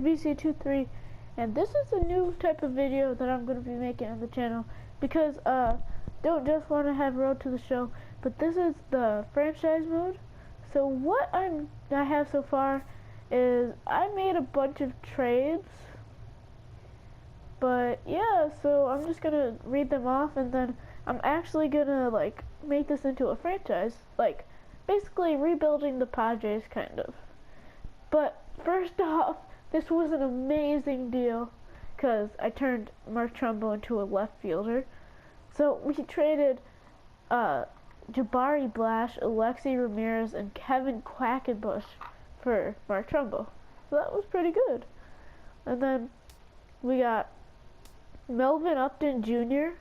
VC23, and this is a new type of video that I'm going to be making on the channel because don't just want to have Road to the Show, but this is the franchise mode. So what I have so far is I made a bunch of trades, but yeah, so I'm just gonna read them off, and then I'm actually gonna like make this into a franchise, like basically rebuilding the Padres kind of. But first off, this was an amazing deal because I turned Mark Trumbo into a left fielder. So we traded Jabari Blash, Alexi Ramirez, and Kevin Quackenbush for Mark Trumbo. So that was pretty good. And then we got Melvin Upton Jr.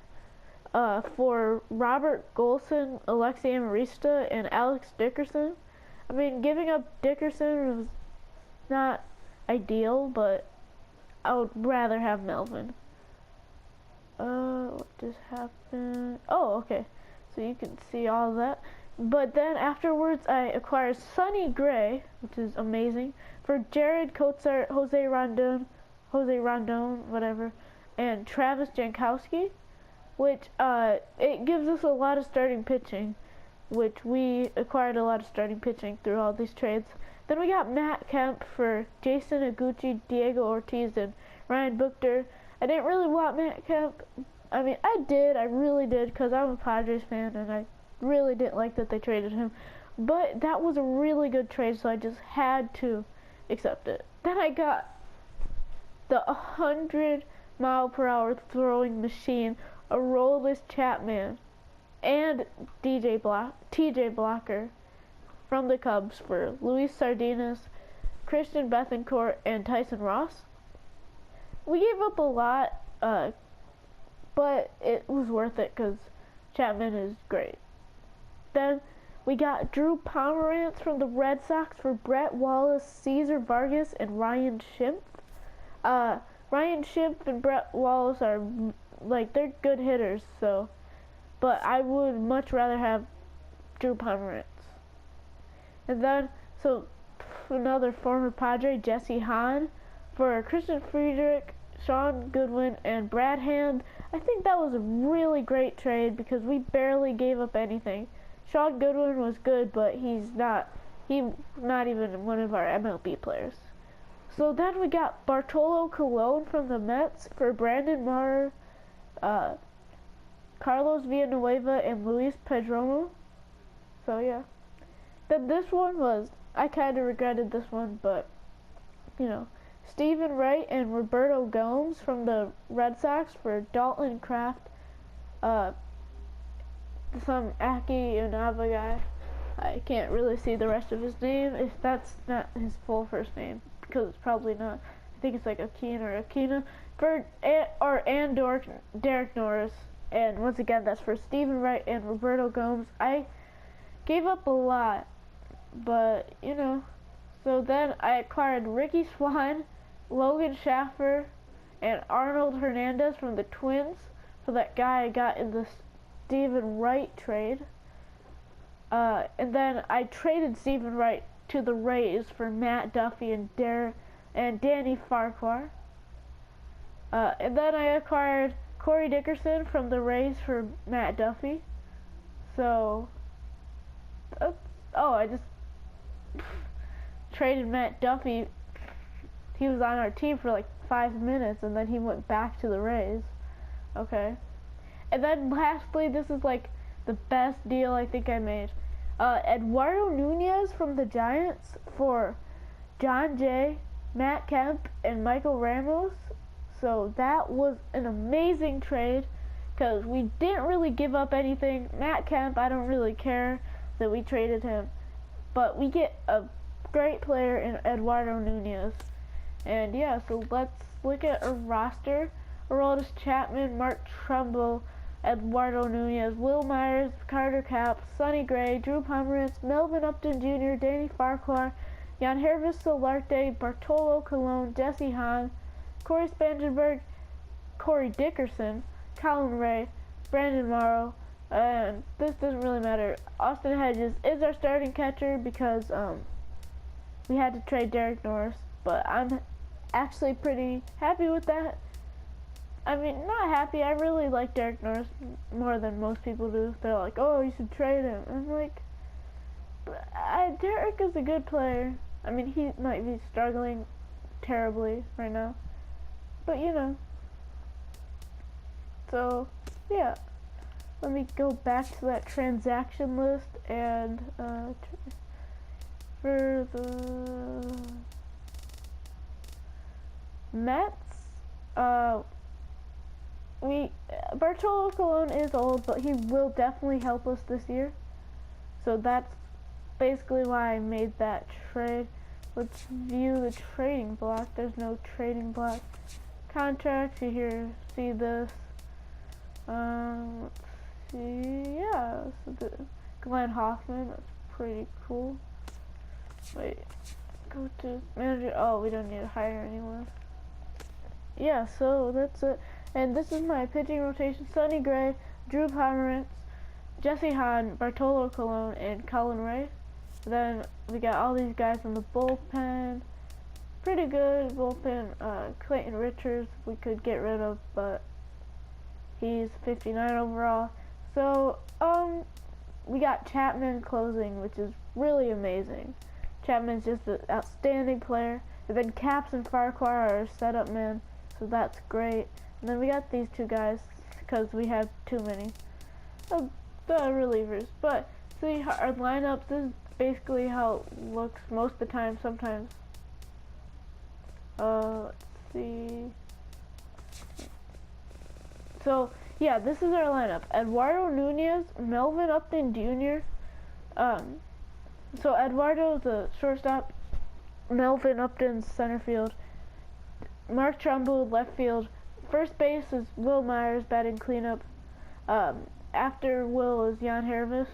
For Robert Golson, Alexi Amarista, and Alex Dickerson. I mean, giving up Dickerson was not ideal, but I would rather have Melvin. What just happened? Oh, okay. So you can see all of that. But then afterwards, I acquired Sonny Gray, which is amazing, for Jared Kotsar, Jose Rondon, whatever, and Travis Jankowski, which it gives us a lot of starting pitching, which we acquired a lot of starting pitching through all these trades. Then we got Matt Kemp for Jason Iguchi, Diego Ortiz, and Ryan Buchter. I didn't really want Matt Kemp. I mean, I really did, because I'm a Padres fan, and I really didn't like that they traded him. But that was a really good trade, so I just had to accept it. Then I got the 100-mile-per-hour throwing machine, Aroldis Chapman, and TJ Blocker from the Cubs for Luis Sardinas, Christian Bethancourt, and Tyson Ross. We gave up a lot, but it was worth it because Chapman is great. Then we got Drew Pomerantz from the Red Sox for Brett Wallace, Cesar Vargas, and Ryan Schimpf. Ryan Schimpf and Brett Wallace are they're good hitters, so, but I would much rather have Drew Pomerantz. And then, so another former Padre, Jesse Hahn, for Christian Friedrich, Sean Goodwin, and Brad Hand. I think that was a really great trade because we barely gave up anything. Sean Goodwin was good, but he's not even one of our MLB players. So then we got Bartolo Colon from the Mets for Brandon Maurer, Carlos Villanueva, and Luis Perdomo. So yeah. Then this one was, I kind of regretted this one, but you know, Stephen Wright and Roberto Gomes from the Red Sox for Dalton Kraft, some Aki Unava guy. I can't really see the rest of his name, if that's not his full first name, because it's probably not. I think it's like Akeen or Akina. And Derek Norris. And once again, that's for Stephen Wright and Roberto Gomes. I gave up a lot, but you know. So then I acquired Ricky Swan, Logan Schaffer, and Arnold Hernandez from the Twins for that guy I got in the Stephen Wright trade. And then I traded Stephen Wright to the Rays for Matt Duffy and Danny Farquhar. And then I acquired Corey Dickerson from the Rays for Matt Duffy. So, I just traded Matt Duffy. He was on our team for like 5 minutes, and then he went back to the Rays. Okay. And then lastly, this is like the best deal I think I made. Eduardo Nunez from the Giants for John Jay, Matt Kemp, and Michael Ramos. So that was an amazing trade because we didn't really give up anything. Matt Kemp, I don't really care that we traded him, but we get a great player in Eduardo Nunez. And yeah, so let's look at our roster. Aroldis Chapman, Mark Trumbo, Eduardo Nunez, Will Myers, Carter Cap, Sonny Gray, Drew Pomerantz, Melvin Upton Jr., Danny Farquhar, Yangervis Solarte, Bartolo Colon, Jesse Hahn, Corey Spangenberg, Corey Dickerson, Colin Ray, Brandon Morrow, and this doesn't really matter. Austin Hedges is our starting catcher because we had to trade Derek Norris, but I'm actually pretty happy with that. I mean, not happy. I really like Derek Norris more than most people do. They're like, oh, you should trade him. I'm like, Derek is a good player. I mean, he might be struggling terribly right now. But, you know. So, yeah. Let me go back to that transaction list and for the Mets, Bartolo Colon is old, but he will definitely help us this year. So that's basically why I made that trade. Let's view the trading block. There's no trading block. Contracts, you here see this. Let's see, yeah, so the Glenn Hoffman, that's pretty cool. Wait, go to manager. Oh, we don't need to hire anyone. Yeah, so that's it. And this is my pitching rotation: Sonny Gray, Drew Pomeranz, Jesse Hahn, Bartolo Colon, and Colin Ray. Then we got all these guys in the bullpen. Pretty good bullpen. Clayton Richards we could get rid of, but he's 59 overall. So, we got Chapman closing, which is really amazing. Chapman's just an outstanding player. And then Caps and Farquhar are setup men, so that's great. And then we got these two guys, because we have too many of the relievers. But, see, our lineups, this is basically how it looks most of the time, sometimes. Let's see. So, yeah, this is our lineup. Eduardo Nunez, Melvin Upton Jr. So Eduardo is a shortstop, Melvin Upton's center field, Mark Trumbull left field. First base is Will Myers batting cleanup. After Will is Jan Hervis,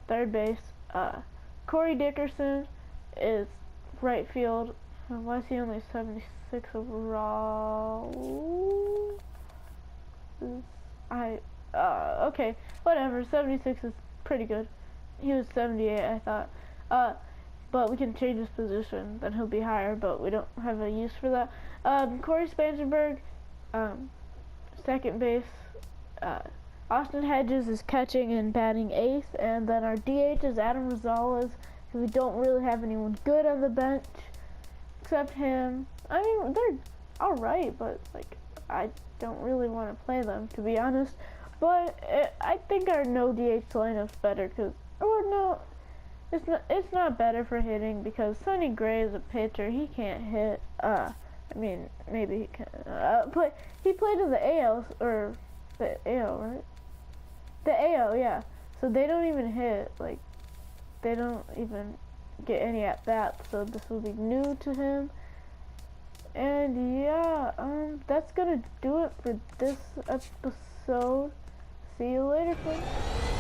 third base. Corey Dickerson is right field. Why is he only 76 overall? Okay, whatever, 76 is pretty good. He was 78, I thought. But we can change his position, then he'll be higher, but we don't have a use for that. Corey Spangenberg, second base. Austin Hedges is catching and batting eighth, and then our DH is Adam Rosales, because we don't really have anyone good on the bench, except him. I mean, they're alright, but, like, I don't really want to play them, to be honest. But I think our no DH lineup's better, because, or no, it's not better for hitting, because Sonny Gray is a pitcher. He can't hit. I mean, maybe he can. But he played in the AL, or the AL, right? The AL, yeah. So they don't even hit. Like, they don't even get any at bats. So this will be new to him. And yeah, that's gonna do it for this episode. See you later, folks.